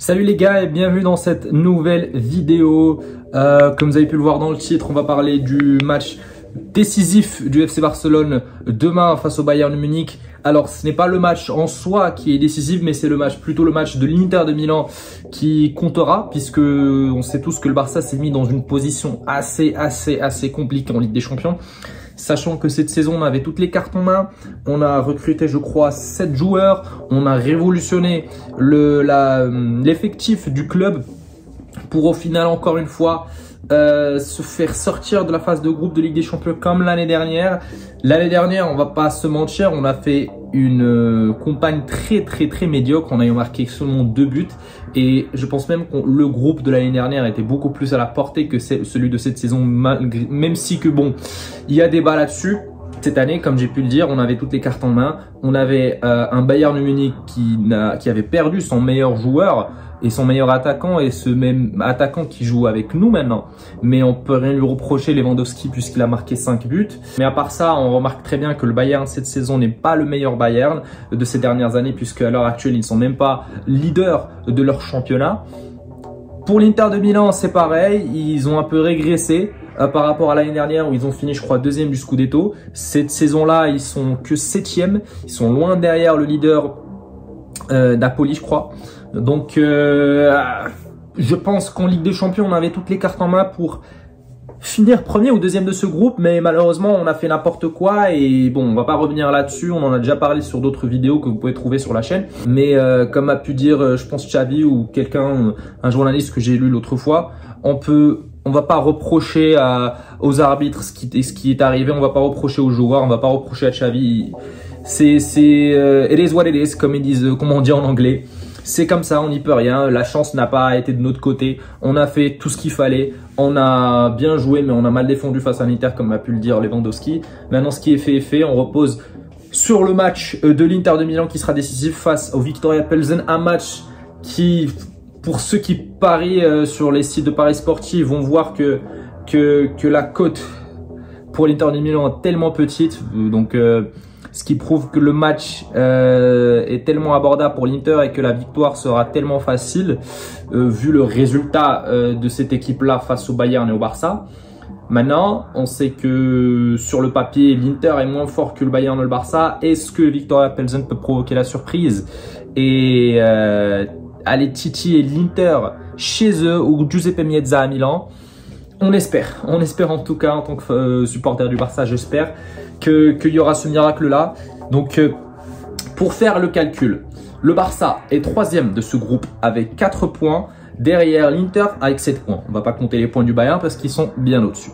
Salut les gars et bienvenue dans cette nouvelle vidéo. Comme vous avez pu le voir dans le titre, on va parler du match décisif du FC Barcelone demain face au Bayern Munich. Alors ce n'est pas le match en soi qui est décisif, mais c'est plutôt le match de l'Inter de Milan qui comptera, puisque on sait tous que le Barça s'est mis dans une position assez compliquée en Ligue des Champions. Sachant que cette saison, on avait toutes les cartes en main. On a recruté, je crois, 7 joueurs. On a révolutionné l'effectif du club pour au final, encore une fois, se faire sortir de la phase de groupe de Ligue des Champions comme l'année dernière. L'année dernière, on va pas se mentir, on a fait une campagne très médiocre. On a marqué seulement 2 buts. Et je pense même que le groupe de l'année dernière était beaucoup plus à la portée que celui de cette saison, même si que bon, il y a débat là-dessus. Cette année, comme j'ai pu le dire, on avait toutes les cartes en main. On avait un Bayern Munich qui avait perdu son meilleur joueur et son meilleur attaquant, et ce même attaquant qui joue avec nous maintenant. Mais on peut rien lui reprocher, Lewandowski, puisqu'il a marqué 5 buts. Mais à part ça, on remarque très bien que le Bayern cette saison n'est pas le meilleur Bayern de ces dernières années, puisque à l'heure actuelle, ils ne sont même pas leaders de leur championnat. Pour l'Inter de Milan, c'est pareil, ils ont un peu régressé par rapport à l'année dernière où ils ont fini, je crois, 2e du Scudetto. Cette saison-là, ils sont que 7e, ils sont loin derrière le leader Napoli, je crois. Donc, je pense qu'en Ligue des Champions, on avait toutes les cartes en main pour finir premier ou deuxième de ce groupe, mais malheureusement, on a fait n'importe quoi et bon, on va pas revenir là-dessus. On en a déjà parlé sur d'autres vidéos que vous pouvez trouver sur la chaîne. Mais comme a pu dire, je pense Xavi ou quelqu'un, un journaliste que j'ai lu l'autre fois, on va pas reprocher aux arbitres ce qui est arrivé. On va pas reprocher aux joueurs, on va pas reprocher à Xavi. It is what it is, comme on dit en anglais. C'est comme ça, on n'y peut rien. La chance n'a pas été de notre côté. On a fait tout ce qu'il fallait. On a bien joué, mais on a mal défendu face à l'Inter, comme a pu le dire Lewandowski. Maintenant, ce qui est fait est fait. On repose sur le match de l'Inter de Milan qui sera décisif face au Viktoria Plzen. Un match qui, pour ceux qui parient sur les sites de paris sportifs, vont voir que la cote pour l'Inter de Milan est tellement petite. Donc, ce qui prouve que le match est tellement abordable pour l'Inter et que la victoire sera tellement facile vu le résultat de cette équipe-là face au Bayern et au Barça. Maintenant, on sait que sur le papier, l'Inter est moins fort que le Bayern et le Barça. Est-ce que Viktoria Plzen peut provoquer la surprise et aller titiller l'Inter chez eux ou Giuseppe Meazza à Milan? On espère en tout cas en tant que supporter du Barça, j'espère qu'il y aura ce miracle-là. Donc, pour faire le calcul, le Barça est 3e de ce groupe avec 4 points. Derrière l'Inter avec 7 points. On ne va pas compter les points du Bayern parce qu'ils sont bien au-dessus.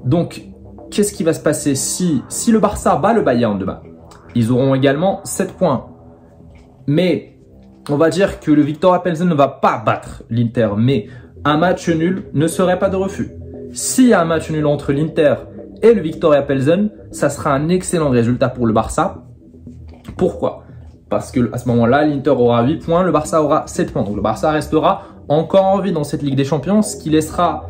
Donc, qu'est-ce qui va se passer si le Barça bat le Bayern demain? Ils auront également 7 points. Mais, on va dire que le Viktoria Plzen ne va pas battre l'Inter. Mais un match nul ne serait pas de refus. S'il y a un match nul entre l'Inter et le Viktoria Plzen, ça sera un excellent résultat pour le Barça. Pourquoi? Parce que à ce moment-là, l'Inter aura 8 points, le Barça aura 7 points. Donc le Barça restera encore en vie dans cette Ligue des Champions, ce qui laissera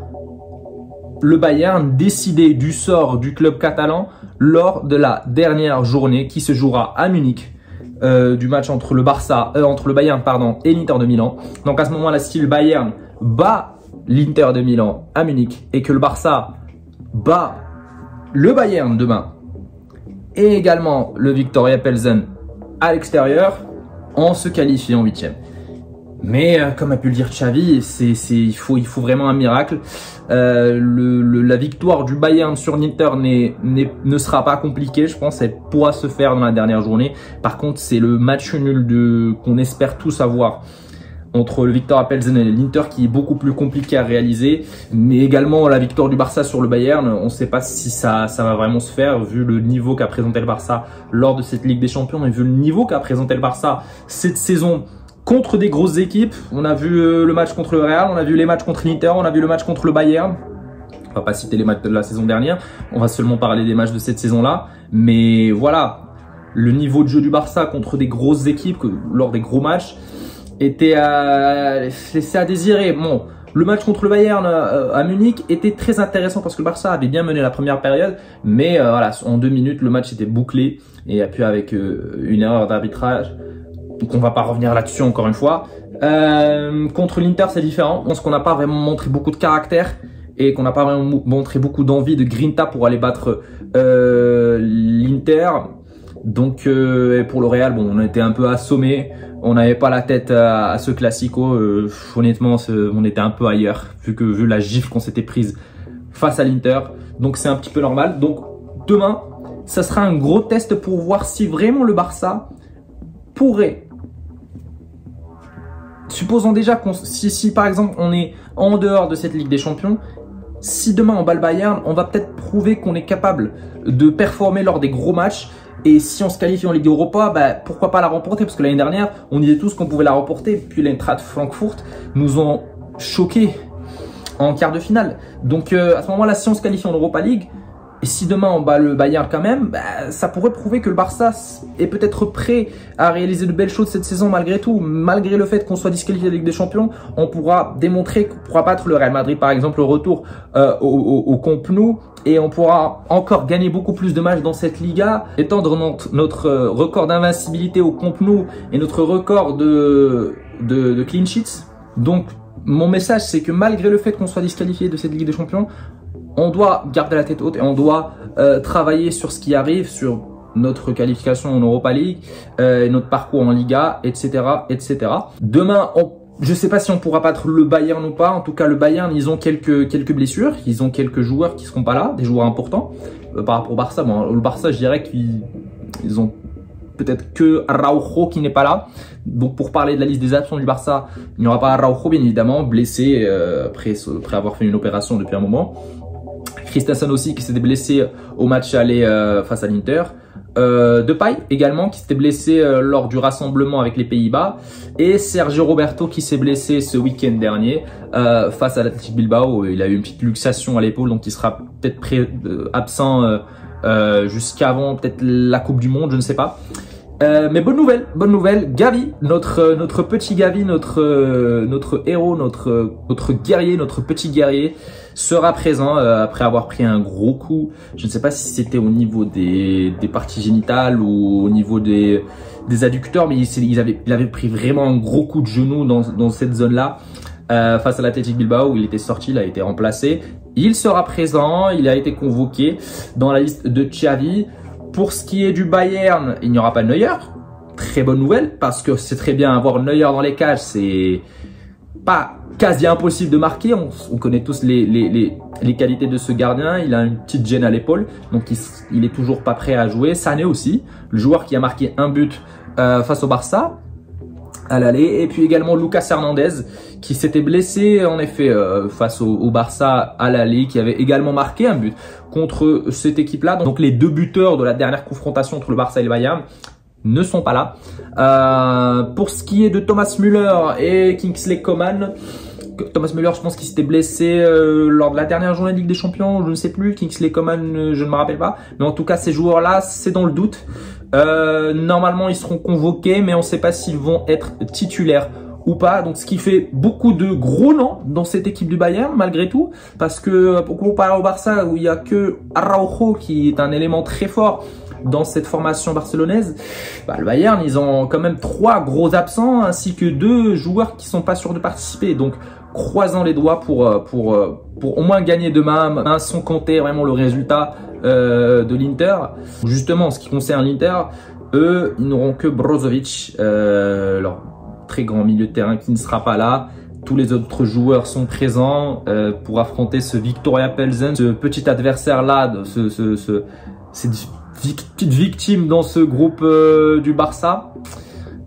le Bayern décider du sort du club catalan lors de la dernière journée qui se jouera à Munich. Du match entre le Bayern et l'Inter de Milan. Donc à ce moment-là, si le Bayern bat l'Inter de Milan à Munich et que le Barça bat le Bayern demain et également le Viktoria Plzen à l'extérieur, on se qualifie en 8e. Mais comme a pu le dire Xavi, il faut vraiment un miracle. La victoire du Bayern sur l'Inter ne sera pas compliquée, je pense. Elle pourra se faire dans la dernière journée. Par contre, c'est le match nul qu'on espère tous avoir entre le Viktoria Plzen et l'Inter qui est beaucoup plus compliqué à réaliser, mais également la victoire du Barça sur le Bayern, on ne sait pas si ça va vraiment se faire vu le niveau qu'a présenté le Barça lors de cette Ligue des Champions et vu le niveau qu'a présenté le Barça cette saison contre des grosses équipes. On a vu le match contre le Real, on a vu les matchs contre l'Inter, on a vu le match contre le Bayern. On va pas citer les matchs de la saison dernière, on va seulement parler des matchs de cette saison-là, mais voilà, le niveau de jeu du Barça contre des grosses équipes lors des gros matchs était laissé à désirer. Bon, le match contre le Bayern à Munich était très intéressant parce que le Barça avait bien mené la première période, mais voilà, en 2 minutes le match était bouclé et puis avec une erreur d'arbitrage. Donc on va pas revenir là-dessus encore une fois. Contre l'Inter, c'est différent. Je pense qu'on n'a pas vraiment montré beaucoup de caractère et qu'on n'a pas vraiment montré beaucoup d'envie, de grinta pour aller battre l'Inter. Donc pour le Real, bon, on était un peu assommés. On n'avait pas la tête à ce classico. Honnêtement, on était un peu ailleurs vu la gifle qu'on s'était prise face à l'Inter. Donc c'est un petit peu normal. Donc demain, ça sera un gros test pour voir si vraiment le Barça pourrait. Supposons déjà si par exemple on est en dehors de cette Ligue des Champions, si demain on bat le Bayern, on va peut-être prouver qu'on est capable de performer lors des gros matchs. Et si on se qualifie en Ligue Europa, bah, pourquoi pas la remporter? Parce que l'année dernière, on disait tous qu'on pouvait la remporter. Puis l'Eintracht Francfort nous ont choqués en quart de finale. Donc à ce moment-là, si on se qualifie en Europa League, et si demain on bat le Bayern quand même, bah, ça pourrait prouver que le Barça est peut-être prêt à réaliser de belles choses cette saison malgré tout. Malgré le fait qu'on soit disqualifié de la Ligue des Champions, on pourra démontrer qu'on pourra battre le Real Madrid par exemple au retour au Camp Nou. Et on pourra encore gagner beaucoup plus de matchs dans cette Liga, étendre notre record d'invincibilité au Camp Nou et notre record de clean sheets. Donc mon message c'est que malgré le fait qu'on soit disqualifié de cette Ligue des Champions, on doit garder la tête haute et on doit travailler sur ce qui arrive, sur notre qualification en Europa League, notre parcours en Liga, etc., etc. Demain, je ne sais pas si on pourra battre le Bayern ou pas. En tout cas, le Bayern, ils ont quelques blessures. Ils ont quelques joueurs qui ne seront pas là, des joueurs importants. Par rapport au Barça, bon, le Barça, je dirais qu'ils ont peut-être que Araujo qui n'est pas là. Donc pour parler de la liste des absents du Barça, il n'y aura pas Araujo, bien évidemment, blessé après avoir fait une opération depuis un moment. Christensen aussi qui s'était blessé au match aller face à l'Inter. Depay également qui s'était blessé lors du rassemblement avec les Pays-Bas. Et Sergio Roberto qui s'est blessé ce week-end dernier face à l'Athletic Bilbao. Il a eu une petite luxation à l'épaule, donc il sera peut-être absent jusqu'avant peut-être la Coupe du Monde, je ne sais pas. Mais bonne nouvelle, Gavi, notre petit Gavi, notre héros, notre guerrier, notre petit guerrier sera présent après avoir pris un gros coup. Je ne sais pas si c'était au niveau des parties génitales ou au niveau des adducteurs, mais il avait pris vraiment un gros coup de genou dans cette zone-là face à l'Athletic Bilbao où il était sorti, il a été remplacé. Il sera présent, il a été convoqué dans la liste de Xavi. Pour ce qui est du Bayern, il n'y aura pas de Neuer. Très bonne nouvelle parce que c'est très bien avoir Neuer dans les cages, c'est pas quasi impossible de marquer. On connaît tous les qualités de ce gardien. Il a une petite gêne à l'épaule, donc il est toujours pas prêt à jouer. Sané aussi, le joueur qui a marqué un but face au Barça à l'aller. Et puis également Lucas Hernandez qui s'était blessé en effet face au Barça à l'aller, qui avait également marqué un but contre cette équipe-là. Donc les deux buteurs de la dernière confrontation entre le Barça et le Bayern ne sont pas là. Pour ce qui est de Thomas Müller et Kingsley Coman, Thomas Müller, je pense qu'il s'était blessé lors de la dernière journée de Ligue des Champions, je ne sais plus. Kingsley Coman, je ne me rappelle pas. Mais en tout cas, ces joueurs-là, c'est dans le doute. Normalement, ils seront convoqués, mais on ne sait pas s'ils vont être titulaires ou pas. Donc, ce qui fait beaucoup de gros noms dans cette équipe du Bayern, malgré tout. Parce que, comparé au Barça, où il n'y a que Araujo, qui est un élément très fort dans cette formation barcelonaise, bah, le Bayern, ils ont quand même 3 gros absents, ainsi que 2 joueurs qui sont pas sûrs de participer. Donc, croisant les doigts pour au moins gagner demain, sans compter vraiment le résultat de l'Inter. Justement, en ce qui concerne l'Inter, eux, ils n'auront que Brozovic, leur très grand milieu de terrain qui ne sera pas là. Tous les autres joueurs sont présents pour affronter ce Viktoria Plzen, ce petit adversaire-là, cette petite victime dans ce groupe du Barça.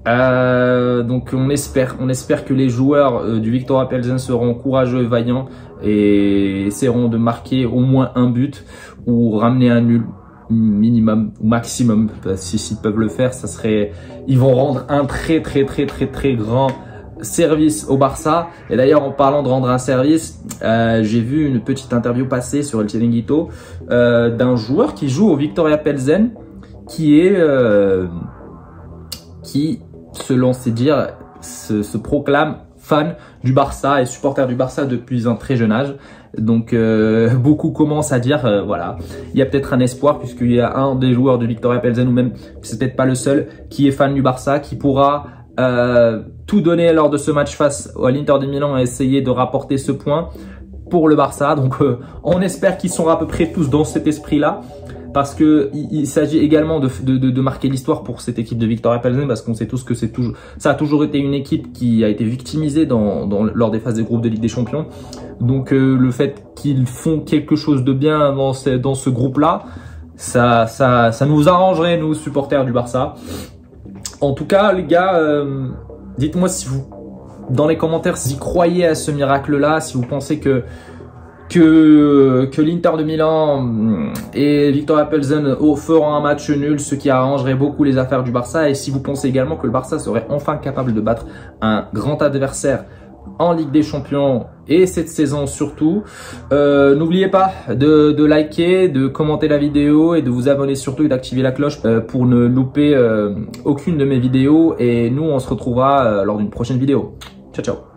Donc on espère que les joueurs du Viktoria Plzen seront courageux et vaillants et essaieront de marquer au moins un but ou ramener un nul minimum ou maximum. S'ils peuvent le faire, ça serait, ils vont rendre un très grand service au Barça. Et d'ailleurs, en parlant de rendre un service, j'ai vu une petite interview passer sur El Chiringuito d'un joueur qui joue au Viktoria Plzen, qui selon ses dires, se proclame fan du Barça et supporter du Barça depuis un très jeune âge. Donc beaucoup commencent à dire voilà, il y a peut-être un espoir puisqu'il y a un des joueurs de Viktoria Plzen, ou même c'est peut-être pas le seul, qui est fan du Barça, qui pourra tout donner lors de ce match face à l'Inter de Milan et essayer de rapporter ce point pour le Barça. Donc on espère qu'ils sont à peu près tous dans cet esprit-là, parce que il s'agit également de marquer l'histoire pour cette équipe de Viktoria Plzen, parce qu'on sait tous que ça a toujours été une équipe qui a été victimisée lors des phases de groupe de Ligue des Champions. Donc le fait qu'ils font quelque chose de bien dans ce groupe-là, ça nous arrangerait, nous supporters du Barça. En tout cas, les gars, dites-moi si vous, dans les commentaires, si vous croyez à ce miracle-là, si vous pensez que l'Inter de Milan et Viktoria Plzen feront un match nul, ce qui arrangerait beaucoup les affaires du Barça. Et si vous pensez également que le Barça serait enfin capable de battre un grand adversaire en Ligue des Champions et cette saison surtout, n'oubliez pas de liker, de commenter la vidéo et de vous abonner surtout et d'activer la cloche pour ne louper aucune de mes vidéos. Et nous, on se retrouvera lors d'une prochaine vidéo. Ciao, ciao.